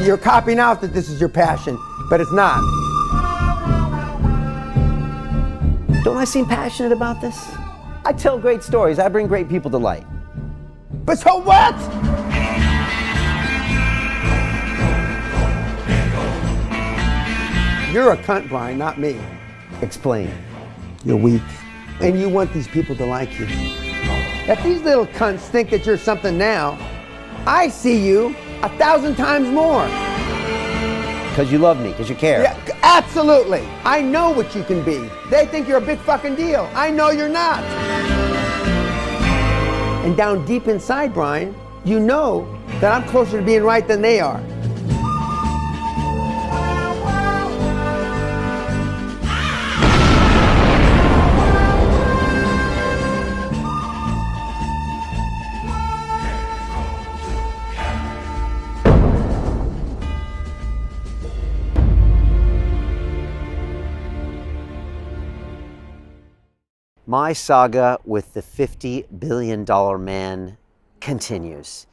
You're copying out that this is your passion, but it's not. Don't I seem passionate about this? I tell great stories. I bring great people to light. But so what? You're a cunt, Brian, not me. Explain. You're weak, and you want these people to like you. If these little cunts think that you're something now, I see you 1,000 times more. Because you love me, because you care. Yeah, absolutely. I know what you can be. They think you're a big fucking deal. I know you're not. And down deep inside, Brian, you know that I'm closer to being right than they are. My saga with the $50 billion man continues.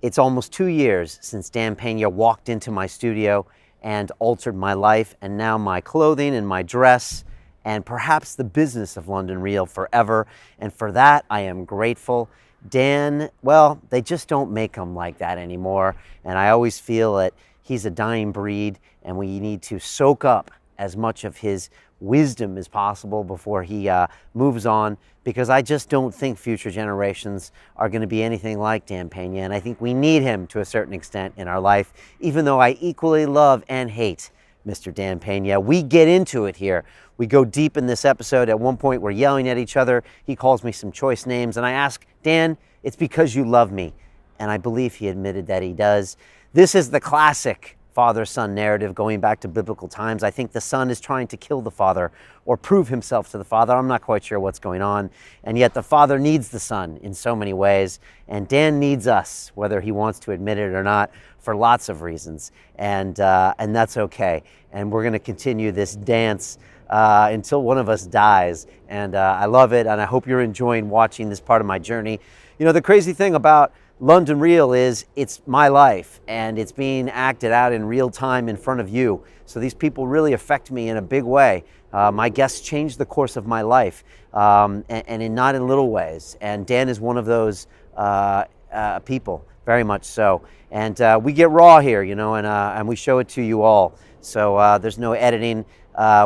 It's almost 2 years since Dan Peña walked into my studio and altered my life, and now my clothing and my dress and perhaps the business of London Real forever. And for that, I am grateful. Dan, well, they just don't make them like that anymore. And I always feel that he's a dying breed, and we need to soak up as much of his wisdom as possible before he moves on, because I just don't think future generations are going to be anything like Dan Peña, and I think we need him to a certain extent in our life, even though I equally love and hate Mr. Dan Peña. We get into it here. We go deep in this episode. At one point, we're yelling at each other. He calls me some choice names, and I ask, Dan, it's because you love me, and I believe he admitted that he does. This is the classic father-son narrative going back to biblical times. I think the son is trying to kill the father or prove himself to the father. I'm not quite sure what's going on. And yet the father needs the son in so many ways. And Dan needs us, whether he wants to admit it or not, for lots of reasons. And that's okay. And we're going to continue this dance until one of us dies. And I love it. And I hope you're enjoying watching this part of my journey. You know, the crazy thing about London Real is it's my life, and it's being acted out in real time in front of you. So these people really affect me in a big way. My guests changed the course of my life, and not in little ways. And Dan is one of those people, very much so. And we get raw here, you know, and we show it to you all. So there's no editing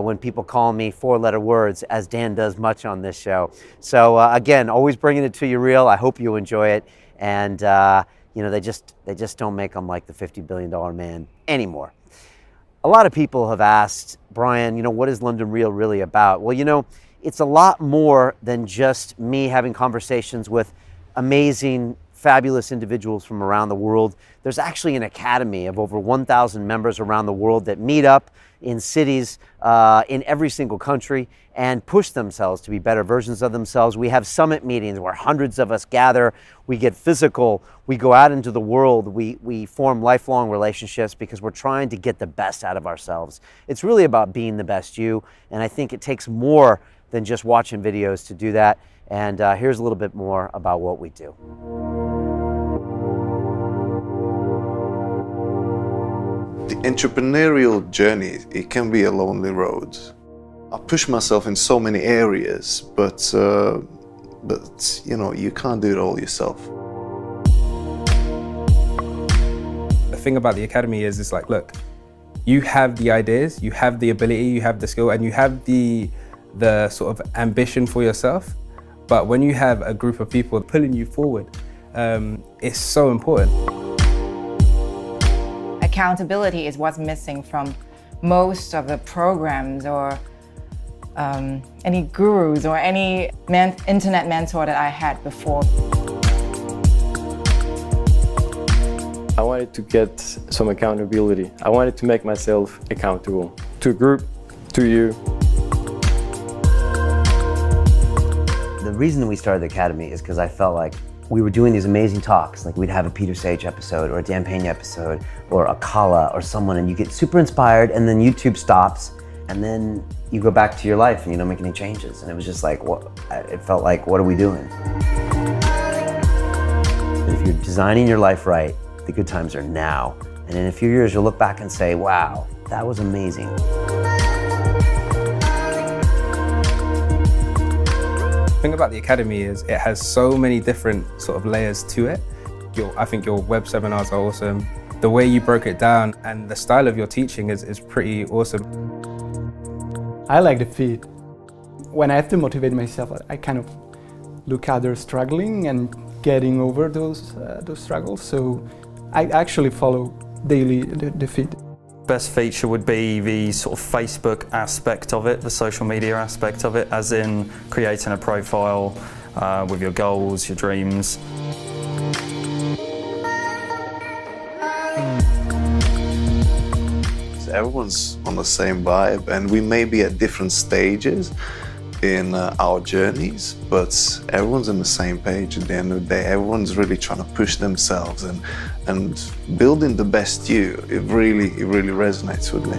when people call me four-letter words, as Dan does much on this show. So again, always bringing it to you real. I hope you enjoy it. And you know, they just don't make them like the $50 billion man anymore. A lot of people have asked, Brian, you know, what is London Real really about? Well, you know, it's a lot more than just me having conversations with amazing, fabulous individuals from around the world. There's actually an academy of over 1,000 members around the world that meet up in cities in every single country and push themselves to be better versions of themselves. We have summit meetings where hundreds of us gather. We get physical. We go out into the world. We form lifelong relationships because we're trying to get the best out of ourselves. It's really about being the best you, and I think it takes more than just watching videos to do that. And here's a little bit more about what we do. The entrepreneurial journey, it can be a lonely road. I push myself in so many areas, but you know, you can't do it all yourself. The thing about the academy is, it's like, look, you have the ideas, you have the ability, you have the skill, and you have the sort of ambition for yourself. But when you have a group of people pulling you forward, it's so important. Accountability is what's missing from most of the programs or any gurus or any internet mentor that I had before. I wanted to get some accountability. I wanted to make myself accountable to a group, to you. The reason we started the Academy is because I felt like we were doing these amazing talks, like we'd have a Peter Sage episode or a Dan Peña episode or a Kala or someone, and you get super inspired, and then YouTube stops and then you go back to your life and you don't make any changes. And it was just like, what? It felt like, what are we doing? If you're designing your life right, the good times are now. And in a few years, you'll look back and say, wow, that was amazing. The thing about the Academy is it has so many different sort of layers to it. I think your web seminars are awesome. The way you broke it down and the style of your teaching is pretty awesome. I like the feed. When I have to motivate myself, I kind of look at others struggling and getting over those struggles. So I actually follow daily the feed. Best feature would be the sort of Facebook aspect of it, the social media aspect of it, as in creating a profile with your goals, your dreams. Everyone's on the same vibe, and we may be at different stages in our journeys, but everyone's on the same page at the end of the day. Everyone's really trying to push themselves and building the best you. It really resonates with me.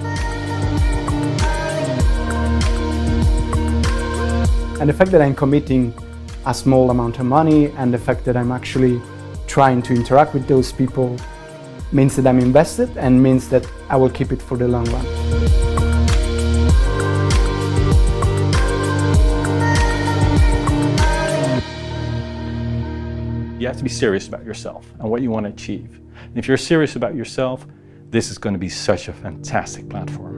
And the fact that I'm committing a small amount of money and the fact that I'm actually trying to interact with those people means that I'm invested and means that I will keep it for the long run. You have to be serious about yourself and what you want to achieve. And if you're serious about yourself, this is going to be such a fantastic platform.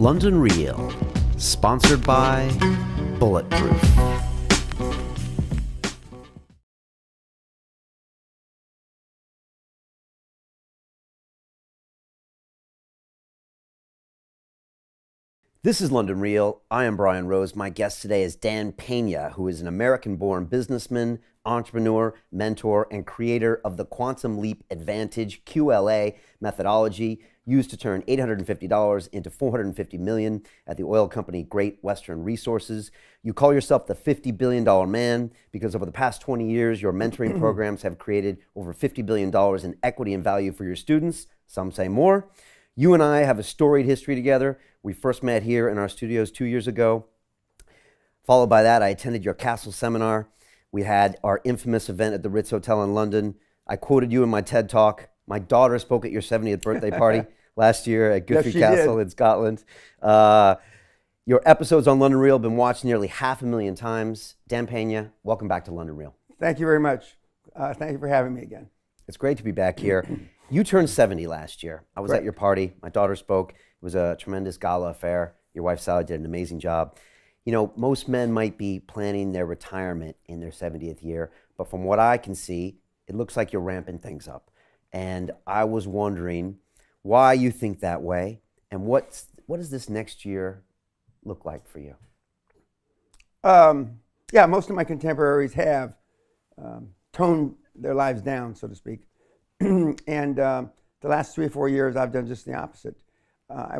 London Real, sponsored by Bulletproof. This is London Real. I am Brian Rose. My guest today is Dan Peña, who is an American-born businessman, entrepreneur, mentor, and creator of the Quantum Leap Advantage QLA methodology used to turn $850 into $450 million at the oil company Great Western Resources. You call yourself the $50 billion man because over the past 20 years, your mentoring programs have created over $50 billion in equity and value for your students. Some say more. You and I have a storied history together. We first met here in our studios 2 years ago. Followed by that, I attended your Castle seminar. We had our infamous event at the Ritz Hotel in London. I quoted you in my TED Talk. My daughter spoke at your 70th birthday party last year at Guthrie Castle in Scotland. Your episodes on London Real have been watched nearly 500,000 times. Dan Peña, welcome back to London Real. Thank you very much. Thank you for having me again. It's great to be back here. You turned 70 last year. I was at your party. My daughter spoke. It was a tremendous gala affair. Your wife, Sally, did an amazing job. You know, most men might be planning their retirement in their 70th year, but from what I can see, it looks like you're ramping things up. And I was wondering why you think that way, and what does this next year look like for you? Yeah, most of my contemporaries have toned their lives down, so to speak. And the last 3 or 4 years, I've done just the opposite. I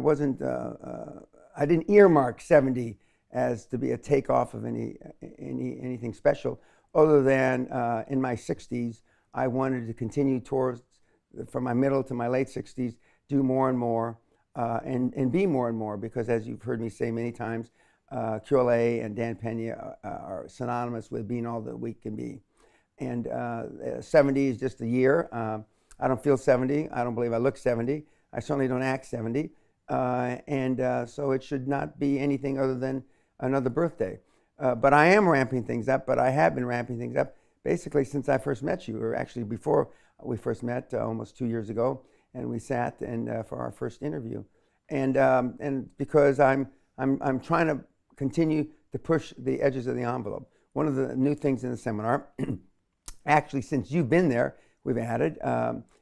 didn't earmark 70 as to be a takeoff of anything special, other than in my 60s, I wanted to continue towards, from my middle to my late 60s, do more and more and be more and more, because as you've heard me say many times, QLA and Dan Peña are synonymous with being all that we can be. And 70 is just a year. I don't feel 70. I don't believe I look 70. I certainly don't act 70. So it should not be anything other than another birthday. But I am ramping things up, but I have been ramping things up basically since I first met you, or actually before we first met almost 2 years ago, and we sat for our first interview. And because I'm trying to continue to push the edges of the envelope. One of the new things in the seminar, actually, since you've been there, we've added,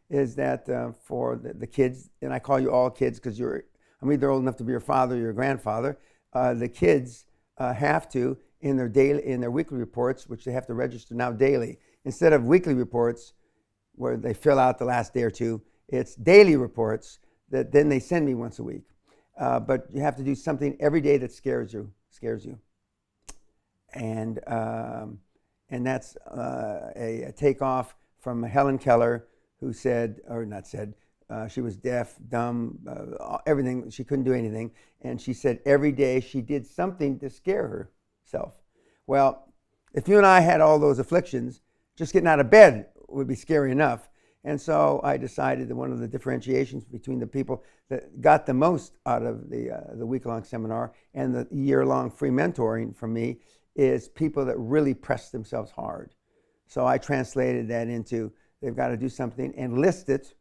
is that for the kids, and I call you all kids because I'm either old enough to be your father or your grandfather. The kids have to, in their weekly reports, which they have to register now daily, instead of weekly reports where they fill out the last day or two, it's daily reports that then they send me once a week. But you have to do something every day that scares you. And that's a takeoff from Helen Keller, who said, or not said, she was deaf, dumb, everything. She couldn't do anything. And she said every day she did something to scare herself. Well, if you and I had all those afflictions, just getting out of bed would be scary enough. And so I decided that one of the differentiations between the people that got the most out of the week-long seminar and the year-long free mentoring from me is people that really press themselves hard. So I translated that into they've got to do something and list it,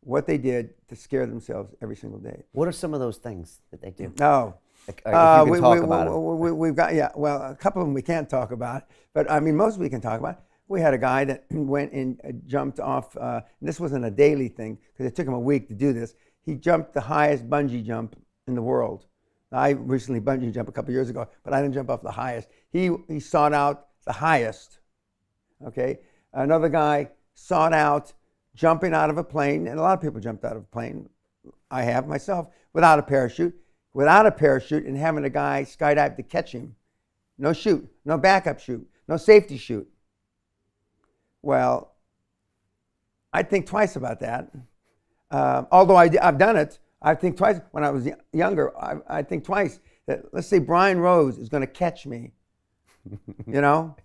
what they did to scare themselves every single day. What are some of those things that they do? No. If you can talk about them. We've got, a couple of them we can't talk about, but I mean, most we can talk about. We had a guy that went and jumped off, and this wasn't a daily thing, because it took him a week to do this. He jumped the highest bungee jump in the world. Now, I recently bungee jumped a couple years ago, but I didn't jump off the highest. He sought out the highest, okay? Another guy sought out jumping out of a plane, and a lot of people jumped out of a plane. I have myself, without a parachute, and having a guy skydive to catch him. No chute, no backup chute, no safety chute. Well, I'd think twice about that. Although I've done it, I think twice. When I was younger, I think twice that, let's say Brian Rose is going to catch me. You know?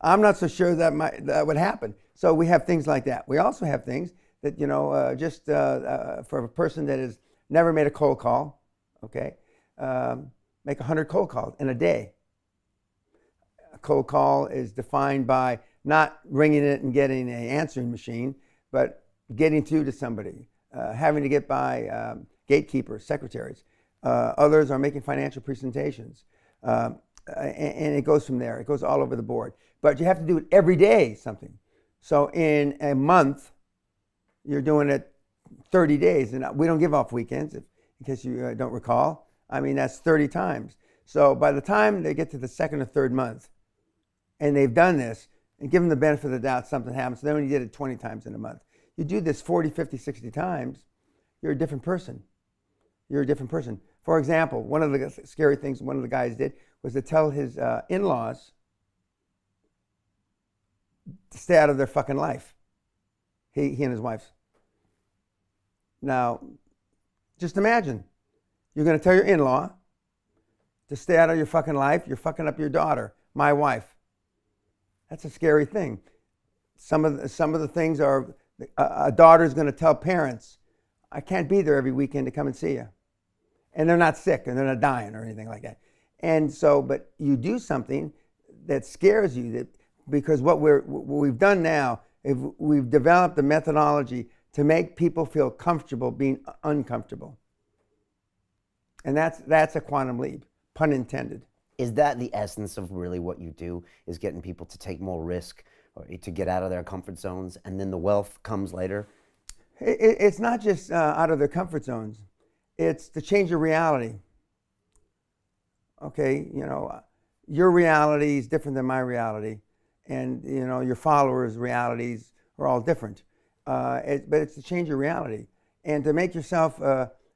I'm not so sure that would happen. So we have things like that. We also have things that, just for a person that has never made a cold call, okay, make 100 cold calls in a day. A cold call is defined by not ringing it and getting an answering machine, but getting through to somebody, having to get by gatekeepers, secretaries. Others are making financial presentations. And it goes from there. It goes all over the board. But you have to do it every day, something. So in a month, you're doing it 30 days. And we don't give off weekends, in case you don't recall. I mean, that's 30 times. So by the time they get to the second or third month, and they've done this, and give them the benefit of the doubt, something happens. So then when you did it 20 times in a month, you do this 40, 50, 60 times, you're a different person. You're a different person. For example, one of the scary things one of the guys did was to tell his in-laws to stay out of their fucking life. He and his wife. Now, just imagine, you're going to tell your in-law to stay out of your fucking life. You're fucking up your daughter, my wife. That's a scary thing. Some of the things are, a daughter's going to tell parents, I can't be there every weekend to come and see you. And they're not sick and they're not dying or anything like that. And so, but you do something that scares you, because what we've done now is we've developed a methodology to make people feel comfortable being uncomfortable. And that's a quantum leap, pun intended. Is that the essence of really what you do, is getting people to take more risk or to get out of their comfort zones, and then the wealth comes later? It's not just out of their comfort zones. It's to change your reality. Okay, your reality is different than my reality, and your followers' realities are all different. But it's to change your reality and to make yourself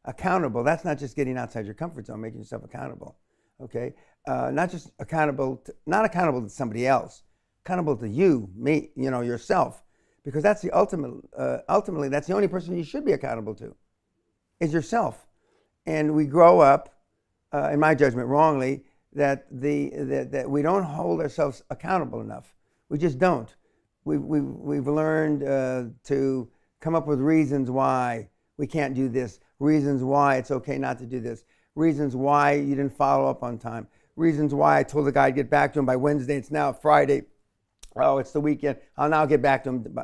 accountable. That's not just getting outside your comfort zone, making yourself accountable. Okay, not just accountable, not accountable to somebody else, accountable to you, me, yourself, because that's the ultimately that's the only person you should be accountable to, is yourself. And we grow up, in my judgment, wrongly, that we don't hold ourselves accountable enough. We just don't. We've learned to come up with reasons why we can't do this, reasons why it's okay not to do this, reasons why you didn't follow up on time, reasons why I told the guy I'd get back to him by Wednesday. It's now Friday. Oh, it's the weekend. I'll now get back to him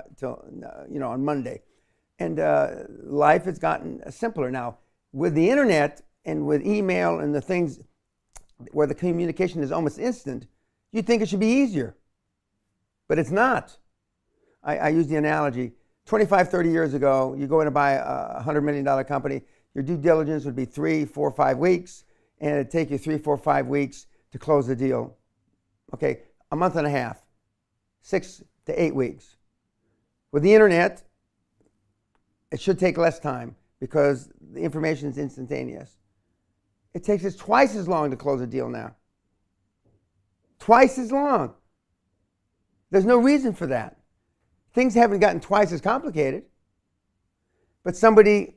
on Monday. And life has gotten simpler now. With the internet and with email and the things where the communication is almost instant, you'd think it should be easier. But it's not. I use the analogy, 25, 30 years ago, you go in to buy a $100 million company, your due diligence would be 3, 4, 5 weeks, and it'd take you 3, 4, 5 weeks to close the deal. Okay, a month and a half, 6 to 8 weeks. With the internet, it should take less time because the information is instantaneous. It takes us twice as long to close a deal now. Twice as long. There's no reason for that. Things haven't gotten twice as complicated, but somebody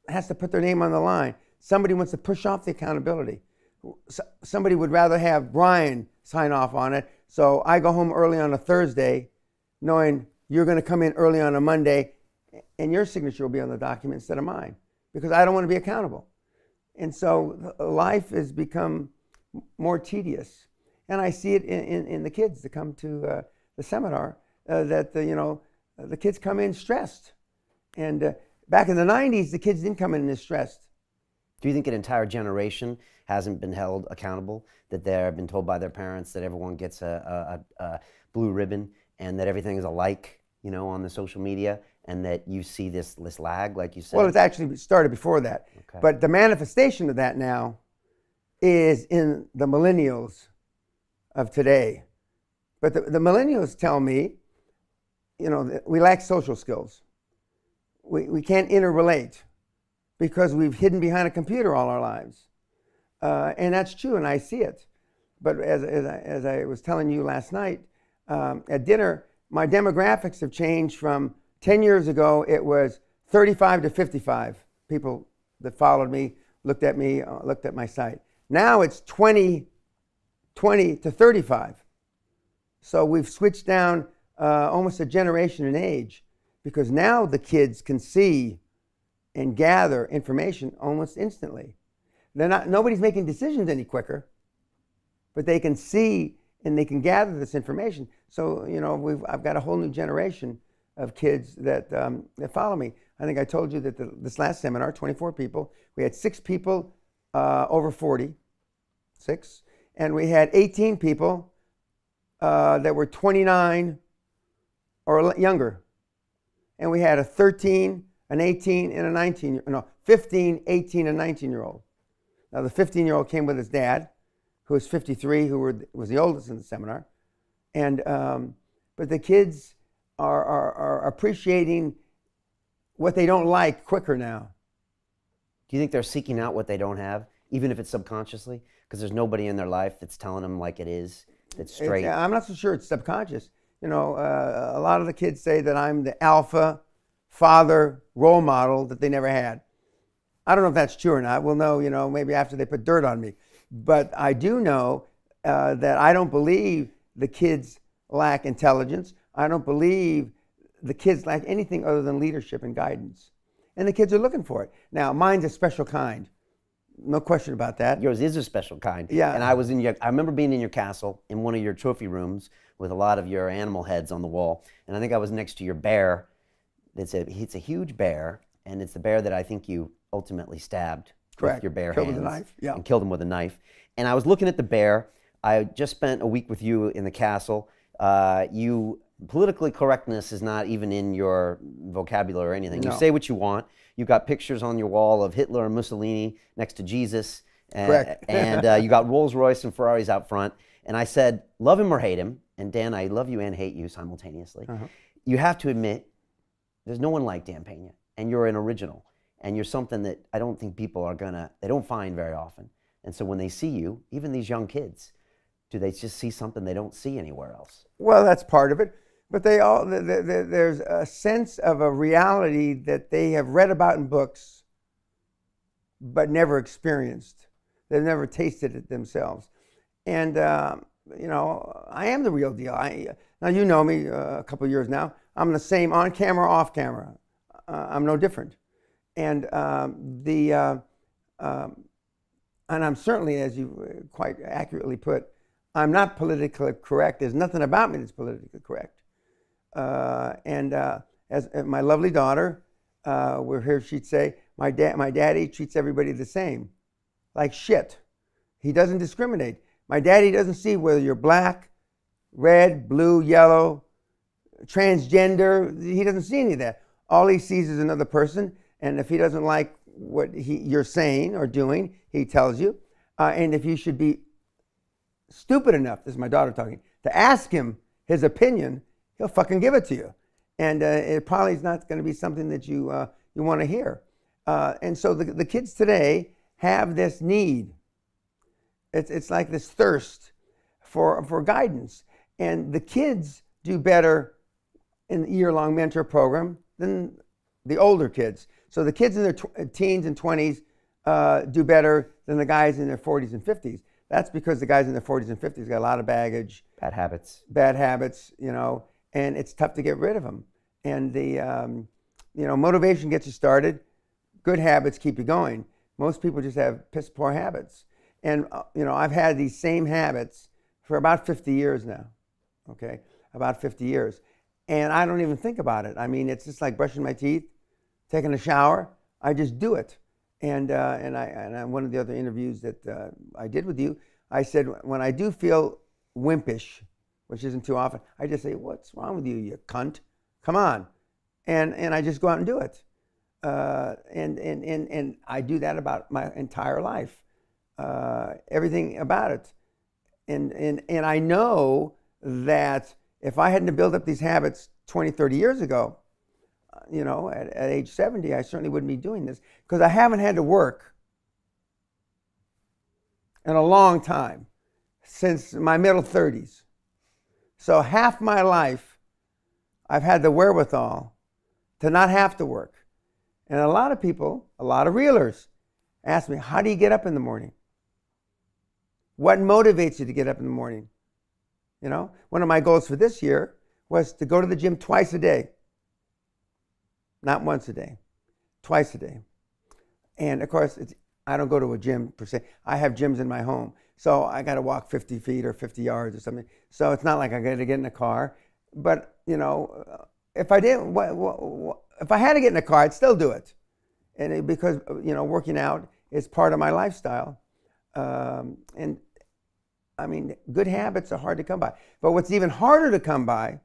has to put their name on the line. Somebody wants to push off the accountability. Somebody would rather have Brian sign off on it, so I go home early on a Thursday knowing you're going to come in early on a Monday and your signature will be on the document instead of mine, because I don't want to be accountable. And so life has become more tedious. And I see it in the kids that come to the seminar, that the kids come in stressed. And back in the 90s, the kids didn't come in as stressed. Do you think an entire generation hasn't been held accountable, that they've been told by their parents that everyone gets a blue ribbon and that everything is alike, on the social media, and that you see this lag, like you said? Well, it's actually started before that. Okay. But the manifestation of that now is in the millennials of today. But the millennials tell me, we lack social skills. We can't interrelate because we've hidden behind a computer all our lives. And that's true, and I see it. But as I was telling you last night at dinner, my demographics have changed from 10 years ago, it was 35 to 55 people that followed me, looked at my site. Now it's 20 to 35. So we've switched down almost a generation in age, because now the kids can see and gather information almost instantly. Nobody's making decisions any quicker, but they can see and they can gather this information. So I've got a whole new generation of kids that follow me. I think I told you that this last seminar, 24 people, we had 6 people over 40, 6, and we had 18 people that were 29 or younger. And we had a 13, an 18, and a 19, no, 15, 18, and 19-year-old. Now, the 15-year-old came with his dad, who was 53, who was the oldest in the seminar. And, but the kids are appreciating what they don't like quicker now. Do you think they're seeking out what they don't have, even if it's subconsciously? Because there's nobody in their life that's telling them like it is, that's straight. I'm not so sure it's subconscious. You know, a lot of the kids say that I'm the alpha father role model that they never had. I don't know if that's true or not. We'll know, you know, maybe after they put dirt on me. But I do know that I don't believe the kids lack intelligence. I don't believe the kids lack anything other than leadership and guidance. And the kids are looking for it. Now, mine's a special kind. No question about that. Yours is a special kind. Yeah. And I remember being in your castle in one of your trophy rooms with a lot of your animal heads on the wall. And I think I was next to your bear. It's a huge bear, and it's the bear that I think you ultimately stabbed. Correct. With your bare Killed hands. with a knife, yeah. And killed him with a knife. And I was looking at the bear. I just spent a week with you in the castle. Politically correctness is not even in your vocabulary or anything. No. You say what you want. You got pictures on your wall of Hitler and Mussolini next to Jesus. Correct. And you got Rolls Royce and Ferraris out front. And I said, love him or hate him. And Dan, I love you and hate you simultaneously. Uh-huh. You have to admit, there's no one like Dan Pena. And you're an original. And you're something that I don't think people they don't find very often. And so when they see you, even these young kids, do they just see something they don't see anywhere else? Well, that's part of it. But there's a sense of a reality that they have read about in books, but never experienced. They've never tasted it themselves. And, you know, I am the real deal. Now, you know me a couple of years now. I'm the same on camera, off camera. I'm no different. And and I'm certainly, as you quite accurately put, I'm not politically correct. There's nothing about me that's politically correct. As my lovely daughter, we're here, she'd say, my daddy treats everybody the same, like shit. He doesn't discriminate. My daddy doesn't see whether you're black, red, blue, yellow, transgender. He doesn't see any of that. All he sees is another person, and if he doesn't like what you're saying or doing, he tells you. And if you should be stupid enough, this is my daughter talking, to ask him his opinion, he'll fucking give it to you. And it probably is not going to be something that you want to hear. And so the kids today have this need. It's like this thirst for guidance. And the kids do better in the year-long mentor program than the older kids. So the kids in their teens and 20s do better than the guys in their 40s and 50s. That's because the guys in their 40s and 50s got a lot of baggage. Bad habits, you know, and it's tough to get rid of them. And motivation gets you started. Good habits keep you going. Most people just have piss poor habits. And, I've had these same habits for about 50 years now, okay? About 50 years. And I don't even think about it. I mean, it's just like brushing my teeth, taking a shower. I just do it. And one of the other interviews that I did with you, I said, when I do feel wimpish, which isn't too often, I just say, what's wrong with you, you cunt? Come on. And I just go out and do it. And I do that about my entire life. Everything about it. And I know that if I hadn't built up these habits 20, 30 years ago, at age 70, I certainly wouldn't be doing this, because I haven't had to work in a long time, since my middle 30s. So half my life, I've had the wherewithal to not have to work. And a lot of people, a lot of reelers, ask me, how do you get up in the morning? What motivates you to get up in the morning? One of my goals for this year was to go to the gym twice a day. Not once a day, twice a day. And of course, I don't go to a gym per se. I have gyms in my home. So I got to walk 50 feet or 50 yards or something. So it's not like I got to get in a car. But, if I didn't, if I had to get in a car, I'd still do it. And because, working out is part of my lifestyle. And I mean, good habits are hard to come by. But what's even harder to come by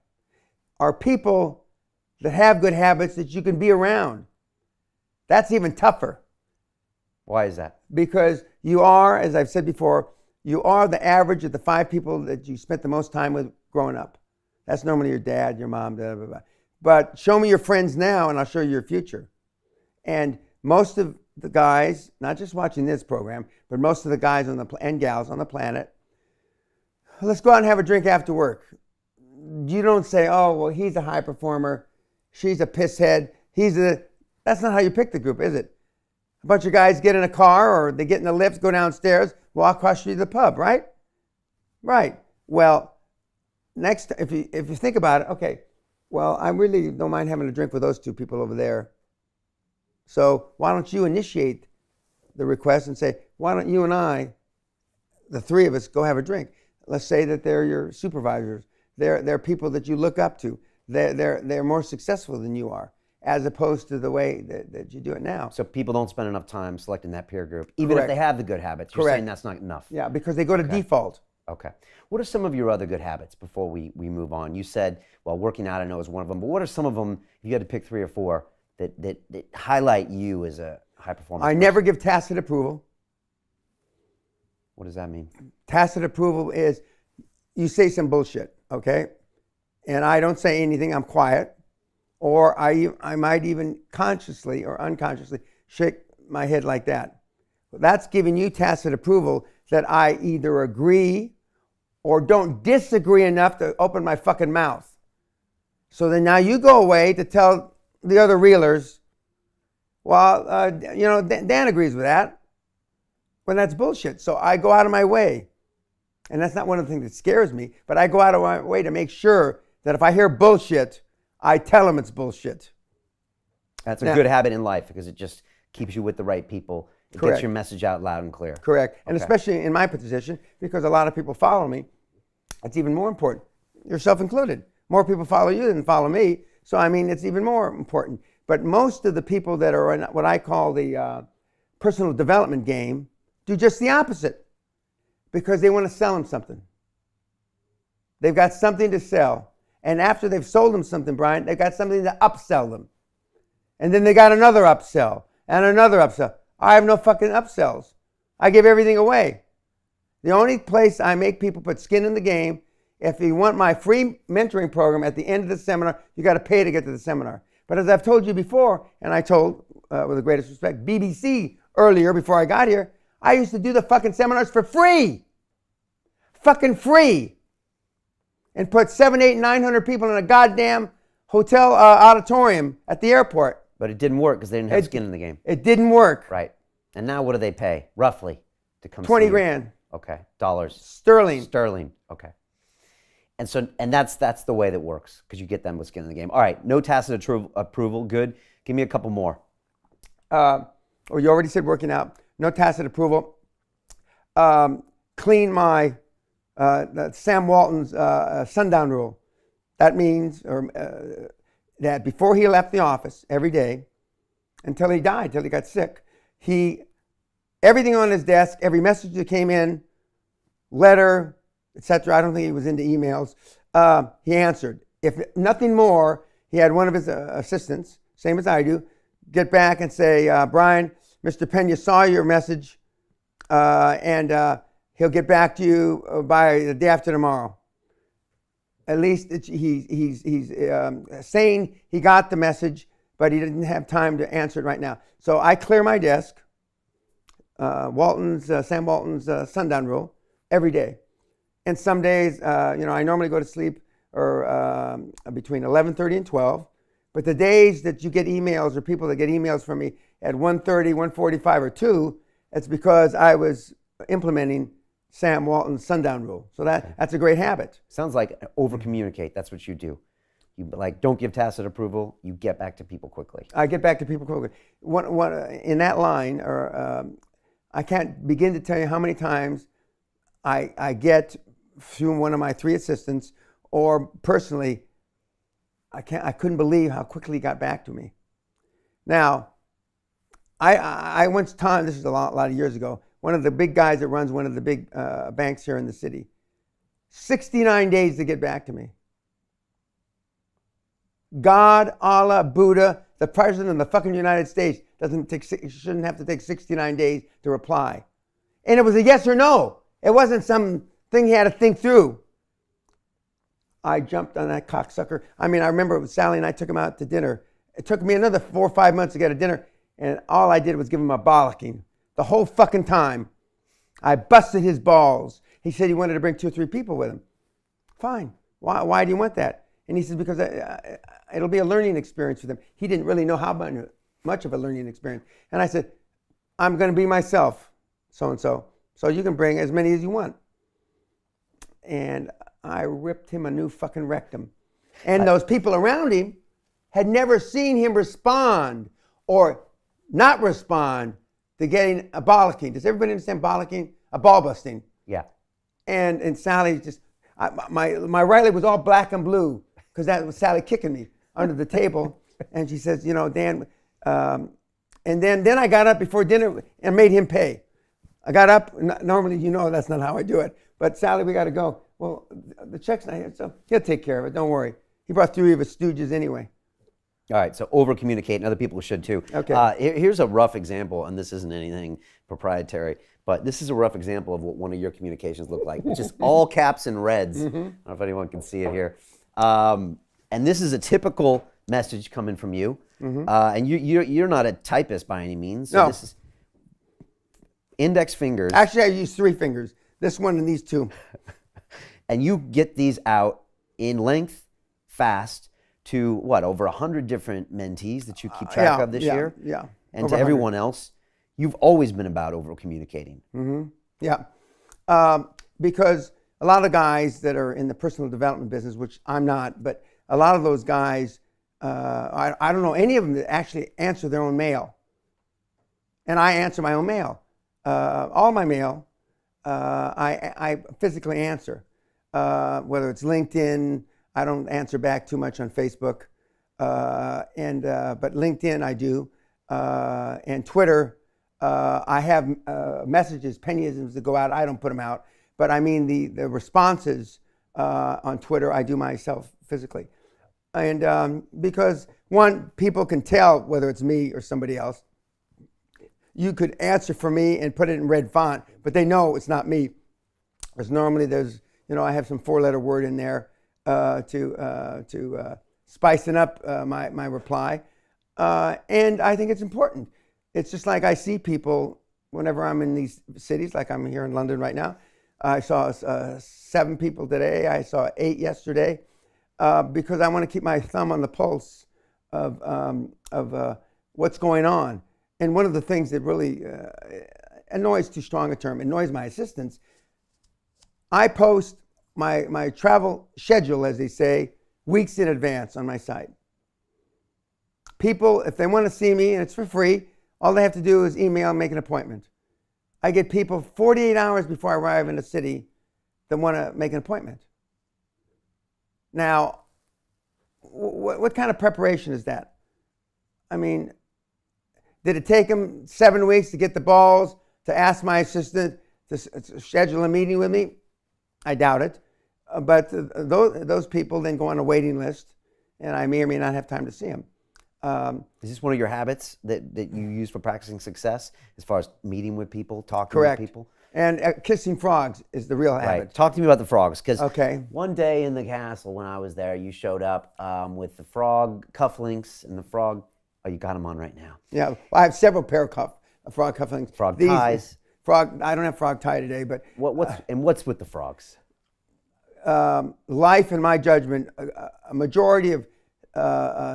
are people that have good habits that you can be around. That's even tougher. Why is that? Because you are, as I've said before, you are the average of the 5 people that you spent the most time with growing up. That's normally your dad, your mom, blah, blah, blah. But show me your friends now and I'll show you your future. And most of the guys, not just watching this program, but most of the guys and gals on the planet, let's go out and have a drink after work. You don't say, oh, well, he's a high performer, she's a pisshead, that's not how you pick the group, is it? A bunch of guys get in a car or they get in the lift, go downstairs, walk across the street to the pub, right? Right. Well, next, if you think about it, okay, well, I really don't mind having a drink with those 2 people over there. So why don't you initiate the request and say, why don't you and I, the 3 of us, go have a drink? Let's say that they're your supervisors. They're people that you look up to. They're more successful than you are, as opposed to the way that you do it now. So people don't spend enough time selecting that peer group, even Correct. if they have the good habits. You're Correct. saying that's not enough. Yeah, because they go to default. Okay. What are some of your other good habits before we move on? You said, well, working out I know is one of them, but what are some of them, if you had to pick 3 or 4, that highlight you as a high performer? I never give tacit approval. What does that mean? Tacit approval is you say some bullshit, okay? And I don't say anything, I'm quiet. Or I might even consciously or unconsciously shake my head like that. That's giving you tacit approval that I either agree or don't disagree enough to open my fucking mouth. So then now you go away to tell the other reelers, well, Dan agrees with that. When that's bullshit. So I go out of my way. And that's not one of the things that scares me, but I go out of my way to make sure that if I hear bullshit, I tell them it's bullshit. That's a good habit in life because it just keeps you with the right people. It Correct. gets your message out loud and clear. Correct. And Okay. especially in my position, because a lot of people follow me, it's even more important. Yourself included. More people follow you than follow me. So, I mean, it's even more important. But most of the people that are in what I call the personal development game do just the opposite because they want to sell them something. They've got something to sell. And after they've sold them something, Brian, they've got something to upsell them. And then they got another upsell and another upsell. I have no fucking upsells. I give everything away. The only place I make people put skin in the game, if you want my free mentoring program at the end of the seminar, you got to pay to get to the seminar. But as I've told you before, and I told, with the greatest respect, BBC earlier before I got here, I used to do the fucking seminars for free. Fucking free. And put 700, 800, 900 people in a goddamn hotel auditorium at the airport. But it didn't work because they didn't have skin in the game. It didn't work. Right. And now what do they pay, roughly, to come 20 see you? grand. Okay. Dollars. Sterling. Sterling. Okay. And that's the way that works because you get them with skin in the game. All right. No tacit approval. Good. Give me a couple more. You already said working out. No tacit approval. Clean my Sam Walton's sundown rule. That means that before he left the office every day, until he died, until he got sick, everything on his desk, every message that came in, letter, etc. I don't think he was into emails. He answered. If nothing more, he had one of his assistants, same as I do, get back and say, Brian, Mr. Peña saw your message, and he'll get back to you by the day after tomorrow. At least he's saying he got the message, but he didn't have time to answer it right now. So I clear my desk, Sam Walton's sundown rule, every day. And some days, I normally go to sleep between 11:30 and 12. But the days that you get emails or people that get emails from me at 1:30, 1:45, or 2, it's because I was implementing Sam Walton's sundown rule. So that's a great habit. Sounds like over-communicate. That's what you do. You don't give tacit approval. You get back to people quickly. I get back to people quickly. In that line, I can't begin to tell you how many times I get through one of my 3 assistants, or personally, I couldn't believe how quickly he got back to me. Now, I once time, this is a lot of years ago, one of the big guys that runs one of the big banks here in the city, 69 days to get back to me. God, Allah, Buddha, the president of the fucking United States shouldn't have to take 69 days to reply. And it was a yes or no. It wasn't some thing he had to think through. I jumped on that cocksucker. I mean, I remember Sally and I took him out to dinner. It took me another 4 or 5 months to get a dinner, and all I did was give him a bollocking. The whole fucking time. I busted his balls. He said he wanted to bring 2 or 3 people with him. Fine. Why do you want that? And he said, because it'll be a learning experience for them. He didn't really know how much of a learning experience. And I said, I'm going to be myself, so-and-so. So you can bring as many as you want. And I ripped him a new fucking rectum. And those people around him had never seen him respond or not respond to getting a bollocking. Does everybody understand bollocking? A ball busting. Yeah. And Sally just, my right leg was all black and blue because that was Sally kicking me under the table. And she says, you know, Dan, and then I got up before dinner and made him pay. I got up, normally, you know, that's not how I do it. But Sally, we got to go. Well, the check's not here, so he'll take care of it. Don't worry. He brought 3 of his stooges anyway. All right, so over-communicate, and other people should too. Okay. Here's a rough example, and this isn't anything proprietary, but this is a rough example of what one of your communications look like, which is all caps and reds. I don't know if anyone can see it here. And this is a typical message coming from you. And you're not a typist by any means. So no. This is index fingers. Actually, I use 3 fingers. This one and these 2. And you get these out in length, fast, to what, over 100 different mentees that you keep track of this year? Yeah. And over to everyone else, you've always been about over-communicating. Yeah. Because a lot of guys that are in the personal development business, which I'm not, but a lot of those guys, I don't know any of them that actually answer their own mail. And I answer my own mail. All my mail, I physically answer. Whether it's LinkedIn, I don't answer back too much on Facebook, but LinkedIn I do, and Twitter. I have messages, Peñisms that go out. I don't put them out, but I mean the responses on Twitter I do myself physically, and because one, people can tell whether it's me or somebody else. You could answer for me and put it in red font, but they know it's not me, because normally there's, you know, I have some 4-letter word in there to spicing up my reply, and I think it's important. It's just like I see people whenever I'm in these cities, like I'm here in London right now. I saw 7 people today. I saw 8 yesterday, because I want to keep my thumb on the pulse of what's going on. And one of the things that really annoys, too strong a term, annoys my assistants, I post my travel schedule, as they say, weeks in advance on my site. People, if they want to see me, and it's for free, all they have to do is email and make an appointment. I get people 48 hours before I arrive in a city that want to make an appointment. Now, what kind of preparation is that? I mean, did it take them 7 weeks to get the balls to ask my assistant to schedule a meeting with me? I doubt it. But those people then go on a waiting list, and I may or may not have time to see them. Is this one of your habits that you use for practicing success, as far as meeting with people, talking Correct. with people? And kissing frogs is the real habit. Right. Talk to me about the frogs, because Okay. one day in the castle when I was there, you showed up with the frog cufflinks and the frog. Oh, you got them on right now. Yeah, well, I have several pair of frog cufflinks. Frog ties. Frog. I don't have frog tie today, but What's with the frogs? Life, in my judgment, a majority of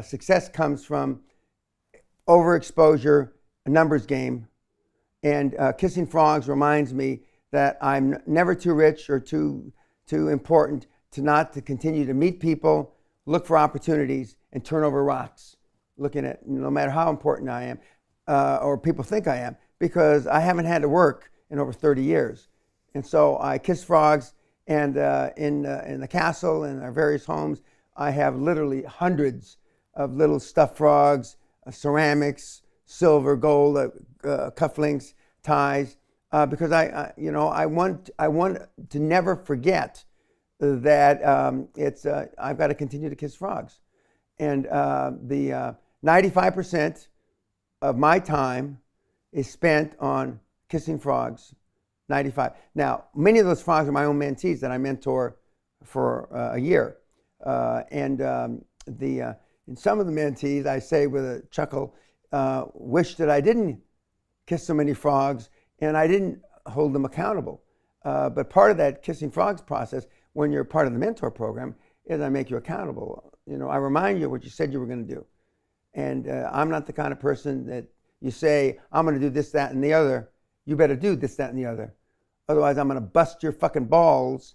success comes from overexposure, a numbers game, and kissing frogs reminds me that I'm never too rich or too important to continue to meet people, look for opportunities, and turn over rocks, looking at no matter how important I am or people think I am, because I haven't had to work in over 30 years. And so I kiss frogs, and in the castle and our various homes, I have literally hundreds of little stuffed frogs, ceramics, silver, gold, cufflinks, ties, because I want to never forget that I've got to continue to kiss frogs, and the 95% of my time is spent on kissing frogs. 95. Now, many of those frogs are my own mentees that I mentor for a year, and in some of the mentees, I say with a chuckle, wish that I didn't kiss so many frogs and I didn't hold them accountable. But part of that kissing frogs process, when you're part of the mentor program, is I make you accountable. I remind you what you said you were going to do. And I'm not the kind of person that you say, I'm going to do this, that, and the other. You better do this, that, and the other. Otherwise, I'm going to bust your fucking balls.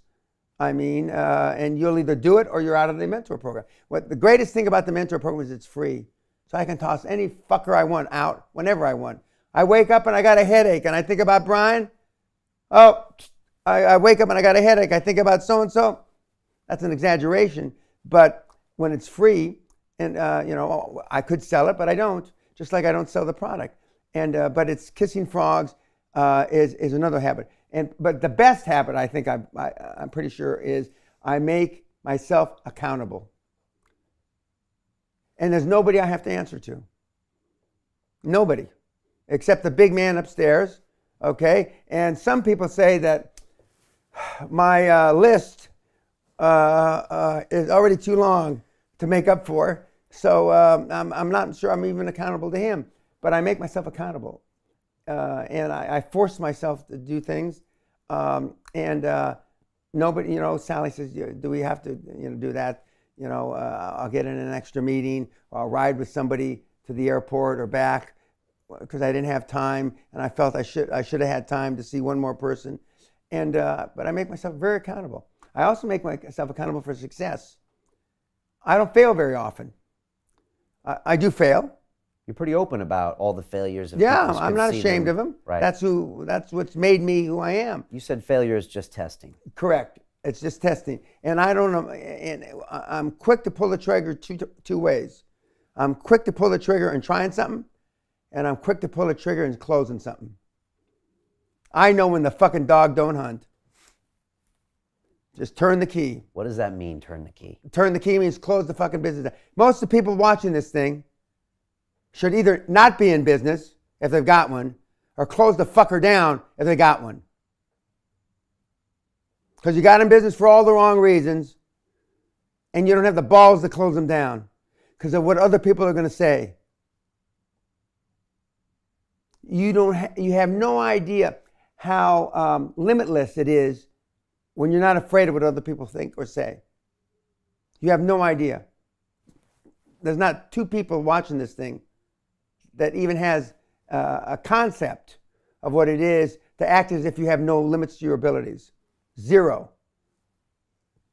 And you'll either do it or you're out of the mentor program. What the greatest thing about the mentor program is it's free. So I can toss any fucker I want out whenever I want. I wake up and I got a headache and I think about Brian. Oh, I wake up and I got a headache. I think about so-and-so. That's an exaggeration. But when it's free, and I could sell it, but I don't. Just like I don't sell the product. But it's kissing frogs is another habit. But the best habit, I think, I'm pretty sure, is I make myself accountable. And there's nobody I have to answer to. Nobody. Except the big man upstairs, okay? And some people say that my list is already too long to make up for. So I'm not sure I'm even accountable to him. But I make myself accountable. And I force myself to do things. Nobody, Sally says, do we have to, do that? I'll get in an extra meeting, or I'll ride with somebody to the airport or back because I didn't have time, and I felt I should have had time to see one more person. But I make myself very accountable. I also make myself accountable for success. I don't fail very often. I do fail. You're pretty open about all the failures of Yeah, people. I'm not ashamed of them. Right. That's what's made me who I am. You said failure is just testing. Correct. It's just testing. And I don't know, and I'm quick to pull the trigger two ways. I'm quick to pull the trigger and trying something, and I'm quick to pull the trigger and closing something. I know when the fucking dog don't hunt. Just turn the key. What does that mean, turn the key? Turn the key means close the fucking business down. Most of the people watching this thing should either not be in business if they've got one, or close the fucker down if they got one. Because you got in business for all the wrong reasons, and you don't have the balls to close them down because of what other people are going to say. You have no idea how limitless it is when you're not afraid of what other people think or say. You have no idea. There's not two people watching this thing that even has a concept of what it is to act as if you have no limits to your abilities. Zero.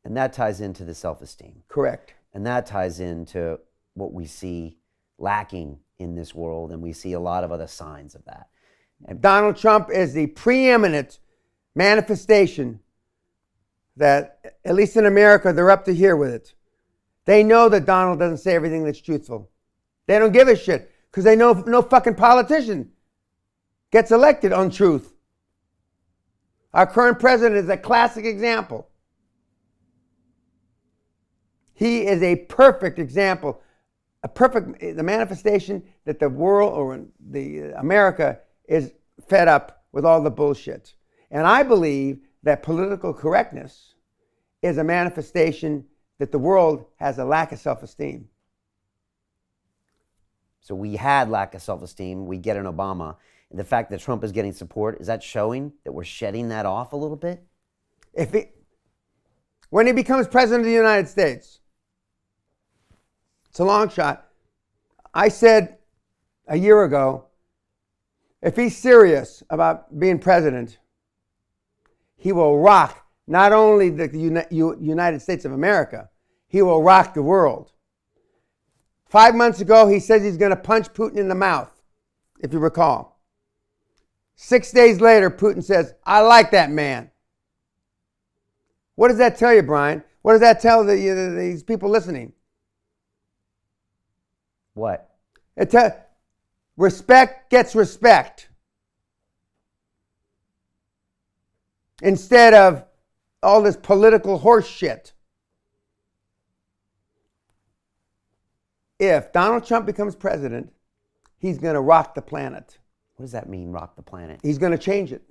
And that ties into the self-esteem. Correct. And that ties into what we see lacking in this world, and we see a lot of other signs of that. And Donald Trump is the preeminent manifestation that, at least in America, they're up to here with it. They know that Donald doesn't say everything that's truthful. They don't give a shit because they know no fucking politician gets elected on truth. Our current president is a classic example. He is a perfect example, the manifestation that the world or America is fed up with all the bullshit. And I believe that political correctness is a manifestation that the world has a lack of self-esteem. So we had lack of self-esteem. We get an Obama. And the fact that Trump is getting support, is that showing that we're shedding that off a little bit? When he becomes president of the United States, it's a long shot. I said a year ago, if he's serious about being president, he will rock not only the United States of America, he will rock the world. 5 months ago, he says he's going to punch Putin in the mouth, if you recall. 6 days later, Putin says, I like that man. What does that tell you, Brian? What does that tell these people listening? What? Respect gets respect. Instead of all this political horse shit. If Donald Trump becomes president, he's going to rock the planet. What does that mean, rock the planet? He's going to change it.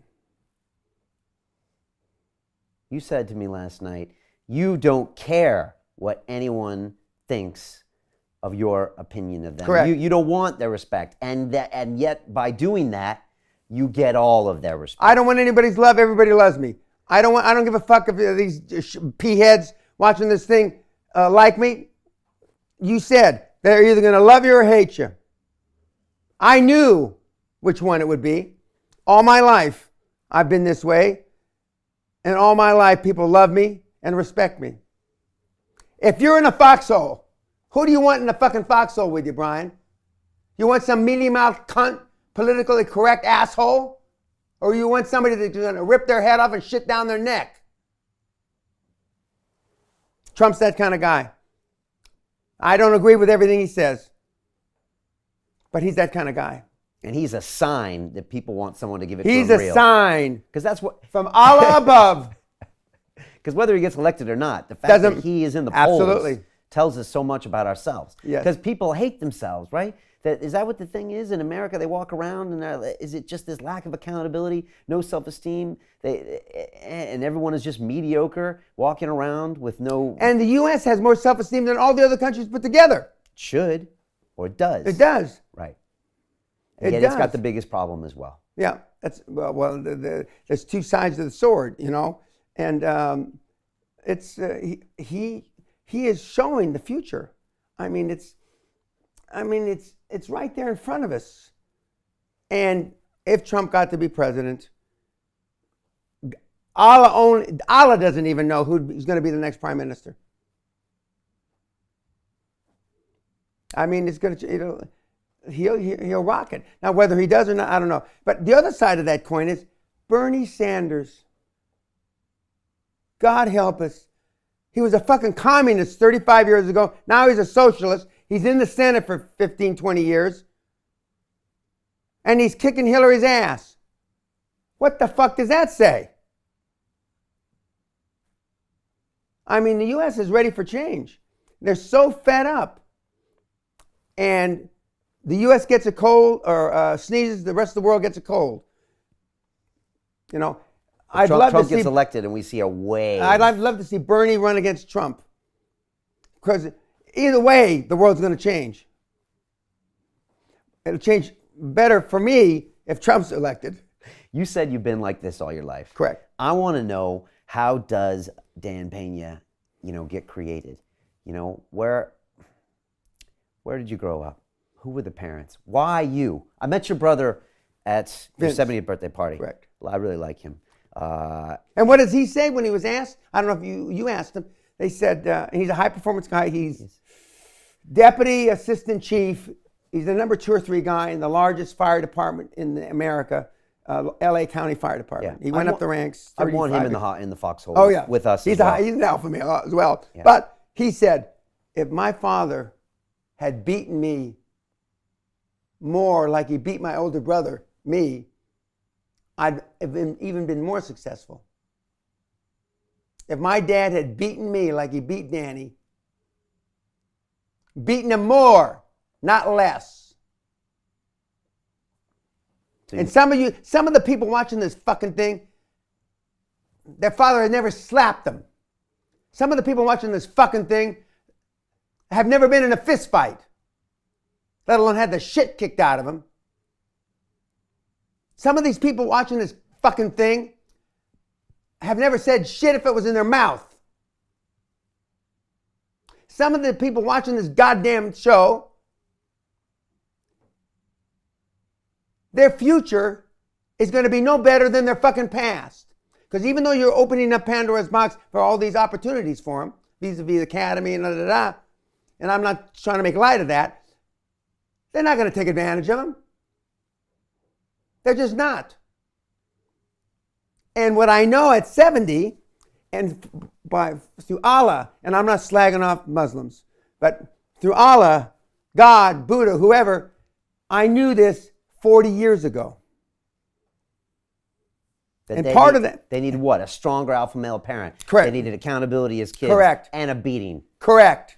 You said to me last night, you don't care what anyone thinks of your opinion of them. Correct. You don't want their respect. And yet by doing that, you get all of their respect. I don't want anybody's love. Everybody loves me. I don't give a fuck if these p-heads watching this thing like me. You said they're either going to love you or hate you. I knew which one it would be. All my life, I've been this way. And all my life, people love me and respect me. If you're in a foxhole, who do you want in the fucking foxhole with you, Brian? You want some mealy-mouthed cunt, politically correct asshole? Or you want somebody that's going to rip their head off and shit down their neck? Trump's that kind of guy. I don't agree with everything he says, but he's that kind of guy. And he's a sign that people want someone to give it He's to him a real. sign Because that's what... from Allah above. Because whether he gets elected or not, the fact that he is in the polls Absolutely. tells us so much about ourselves. Yes. Because people hate themselves, right? Is that what the thing is in America? They walk around and is it just this lack of accountability, no self-esteem, and everyone is just mediocre, walking around with no... And the U.S. has more self-esteem than all the other countries put together. Should, or it does. It does. Right. And It yet it's got does. the biggest problem as well. Yeah, that's there's two sides of the sword, you know, and he is showing the future. I mean, it's right there in front of us. And if Trump got to be president, Allah doesn't even know who's going to be the next prime minister. I mean, it's going to, he'll rock it. Now, whether he does or not, I don't know. But the other side of that coin is Bernie Sanders. God help us. He was a fucking communist 35 years ago. Now he's a socialist. He's in the Senate for 15, 20 years. And he's kicking Hillary's ass. What the fuck does that say? I mean, the U.S. is ready for change. They're so fed up. And the U.S. gets a cold or sneezes, the rest of the world gets a cold. You know, Trump gets elected and we see a wave. I'd love to see Bernie run against Trump. Because either way, the world's going to change. It'll change better for me if Trump's elected. You said you've been like this all your life. Correct. I want to know, how does Dan Pena, get created? Where did you grow up? Who were the parents? Why you? I met your brother at your 70th birthday party. Correct. I really like him. And what does he say when he was asked? I don't know if you asked him. They said he's a high performance guy. He's deputy assistant chief. He's the number 2 or 3 guy in the largest fire department in America, LA County Fire Department. Yeah. He went up the ranks. I want him in the foxhole. Oh yeah, with us. He's an alpha male as well. Yeah. But he said, if my father had beaten me more like he beat my older brother, me, I'd have even been more successful. If my dad had beaten me like he beat Danny, beaten him more, not less. And some of the people watching this fucking thing, their father had never slapped them. Some of the people watching this fucking thing have never been in a fist fight, let alone had the shit kicked out of them. Some of these people watching this fucking thing have never said shit if it was in their mouth. Some of the people watching this goddamn show, their future is going to be no better than their fucking past. Because even though you're opening up Pandora's box for all these opportunities for them, vis-a-vis the academy and and I'm not trying to make light of that, they're not going to take advantage of them. They're just not. And what I know at 70, and through Allah, and I'm not slagging off Muslims, but through Allah, God, Buddha, whoever, I knew this 40 years ago. And they part need, of that. They needed what? A stronger alpha male parent. Correct. They needed accountability as kids. Correct. And a beating. Correct.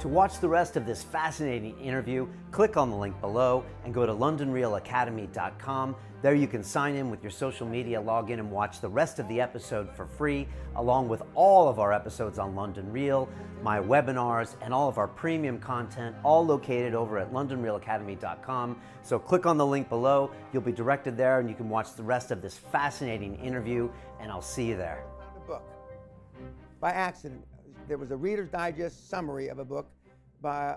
To watch the rest of this fascinating interview, click on the link below and go to londonrealacademy.com. There you can sign in with your social media, log in and watch the rest of the episode for free, along with all of our episodes on London Real, my webinars, and all of our premium content, all located over at londonrealacademy.com. So click on the link below, you'll be directed there and you can watch the rest of this fascinating interview, and I'll see you there. The book. By accident, there was a Reader's Digest summary of a book by